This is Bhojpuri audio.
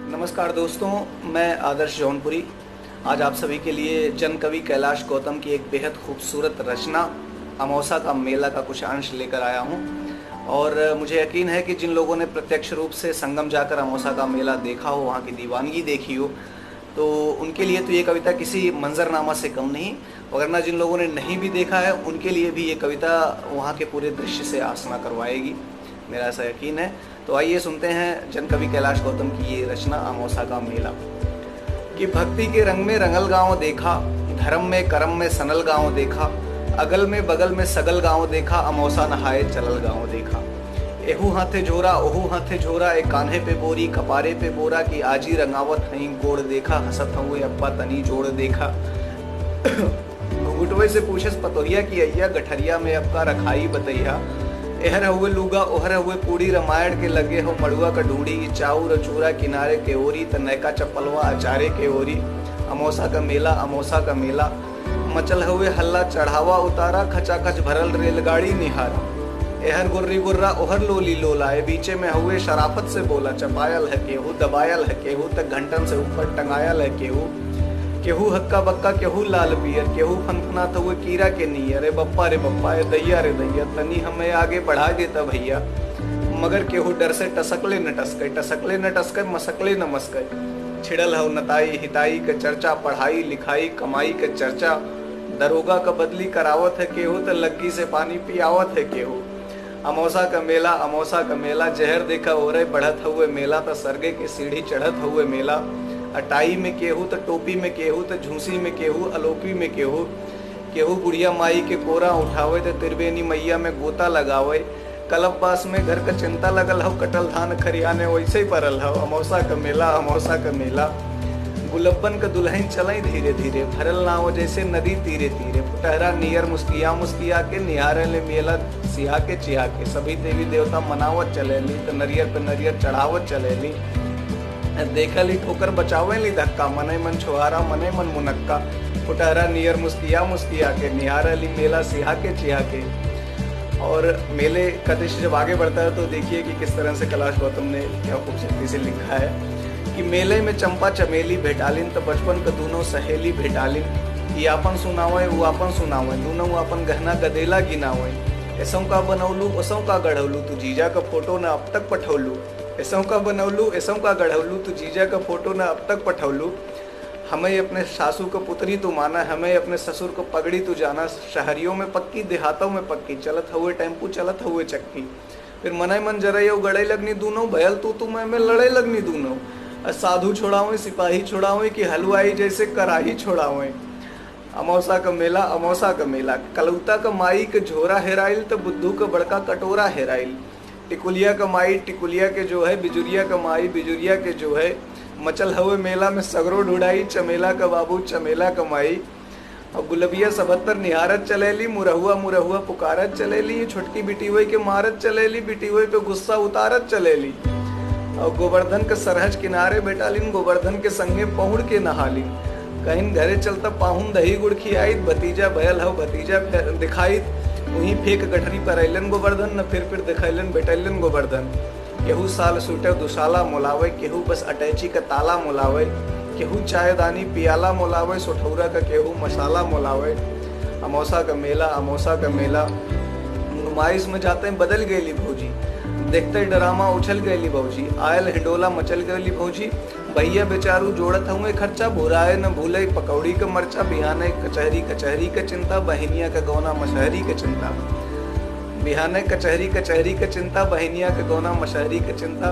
नमस्कार दोस्तों, मैं आदर्श जौनपुरी आज आप सभी के लिए जन कवि कैलाश गौतम की एक बेहद खूबसूरत रचना अमौसा का मेला का कुछ अंश लेकर आया हूं। और मुझे यकीन है कि जिन लोगों ने प्रत्यक्ष रूप से संगम जाकर अमौसा का मेला देखा हो, वहां की दीवानगी देखी हो, तो उनके लिए तो ये कविता किसी मंजरनामा से कम नहीं। वरना जिन लोगों ने नहीं भी देखा है उनके लिए भी ये कविता वहाँ के पूरे दृश्य से आसना करवाएगी, मेरा ऐसा यकीन है। तो आइए सुनते हैं जन कवि कैलाश गौतम की ये रचना अमौसा का मेला। कि भक्ति के रंग में रंगल गांव देखा, धर्म में करम में सनल गांव देखा, अगल में बगल में सगल गांव देखा, अमौसा नहाए चलल गांव देखा। एहू हाथे झोरा ओहू हाथे झोरा, एक कान्हे पे बोरी कपारे पे बोरा, की आजी रंगावत हई गोड़ देखा, हसत हुए अब्बा तनी जोड़ देखा। घुघुटवे से पूछस पतोहिया की अय्या, गठरिया में अबका रखाई बतैया। एहर हुए लूगा ओहर हुए पूड़ी, रामायण के लगे हो मड़ुआ का ढूंढी, चाउर चूरा किनारे के ओरी, तनैका चप्पलवा अचारे के ओरी। अमौसा का मेला अमौसा का मेला, मचल हुए हल्ला चढ़ावा उतारा, खचाखच भरल रेलगाड़ी निहारा। एहर गुर्री गुर्रा ओहर लोली लोलाए, बीचे में हुए शराफत से बोला, चपायल है केहू दबायल है केहू, तक घंटन से ऊपर टंगायल है केहू। केहू हक्का बक्का केहू लाल पियर, केहू फनफनात हुए कीरा के नियर। रे बप्पा रे दैया रे दैया, तनी हमें आगे बढ़ा देता भैया। मगर केहू डर से टसकले न टसके मसकले न मस्के। छिड़ल हो नताई हिताई के चर्चा, पढ़ाई लिखाई कमाई के चर्चा। दरोगा का बदली करावत है केहू, तो लग्गी से पानी पियावत है केहू। अमौसा का मेला, जहर देखा हो रहे बढ़त हुए मेला, तो सरगे के सीढ़ी चढ़त हुए मेला। अटाई में केहू तो टोपी में केहू, तो झूसी में केहू अलोपी में केहू। केहू बुढ़िया माई के कोरा उठावे, तो त्रिवेणी मैया में गोता लगावे। कलबबास में घर का चिंता लगल हो, कटल धान खरियाने वैसे ही परल हो। अमौसा का मेला। गुलब्बन का दुल्हन चलाई धीरे धीरे, भरल नाव जैसे नदी तीरे तीरे। पुटहरा नियर मुस्किया के निहारे ले मेला सिहा के चिहा के। सभी देवी देवता मनावत चलेली, तो नरियर पे नरियर चढ़ावत चलेली। देखली ठोकर बचावेली धक्का, मने मन छुहारा मने मन मुनक्का। पुटहरा नियर मुस्किया के निहारली मेला सिहा के चिहा के। और मेले का दृश्य जब आगे बढ़ता है तो देखिए कि किस तरह से कैलाश गौतम ने क्या खूबसूरती से लिखा है कि मेले में चंपा चमेली भेटालिन, तो बचपन का दोनों सहेली भेटालिन। ये आपन सुनावे वो आपन सुनावे, दोनों अपन गहना गदेला गिनावे। ऐसों का बनौलू ओसों का गढ़ौलू, तू जीजा का फोटो न अब तक पठौलू। ऐसों का बनौलू ऐसों का गढ़ौलू, तू जीजा का फोटो न अब तक पठौलू। हमें अपने सासू को पुतरी तू माना, हमें अपने ससुर को पगड़ी तू जाना। शहरियों में पक्की देहातों में पक्की, चलत हुए टेम्पू चलत हुए चक्की। फिर मने मन जरैयो गड़े लगनी दूनों, भयल तू मैं लड़े लगनी दूनों। साधु छोड़ावे सिपाही छोड़ावे, कि हलवाई जैसे कराही छोड़ावे। अमौसा का मेला, कलौता का माई के झोरा हेराइल, तो बुद्धू का बड़का कटोरा हेराइल। टिकुलिया का माई टिकुलिया के जो है, बिजुरिया का माई बिजुरिया के जो है। मचल हुए मेला में सगरो ढुड़ाई, चमेला का बाबू चमेला का माई। और गुलबिया सबहत्तर निहारत चलेली, मुरहुआ पुकारत चलेली। छोटकी बिटिवई के मारत चलेली, बिटिवई पे गुस्सा उतारत चलेली। और गोवर्धन के सरहज किनारे बेटालिन, गोवर्धन के संगे पहुड़ के नहालिन। कहीं घरे चलता पाहुन दही गुड़ खियाई, भतीजा भयल हो भतीजा दिखाई। वहीं फेंक गठरी पर अलन गोवर्धन, न फिर दिखैलन बेटैलन गोवर्धन। केहू साल सूटे दुशाला मोलावे, केहू बस अटैची का ताला मोलावे। केहू चायदानी पियाला मोलावे, सोठौरा का केहू मसाला मोलावे। अमौसा का मेला, नुमाइश में जाते बदल गईली भौजी, देखते ड्रामा उछल गईली भौजी। आयल हिंडोला मचल गईली भौजी, भैया बेचारू जोड़त हुए खर्चा। भुराए न भूले पकौड़ी का मरचा, बिहाने कचहरी का चिंता, बहनिया का गौना मशहरी का चिंता। बिहाने कचहरी का चिंता, बहनिया का गौना मशहरी का चिंता।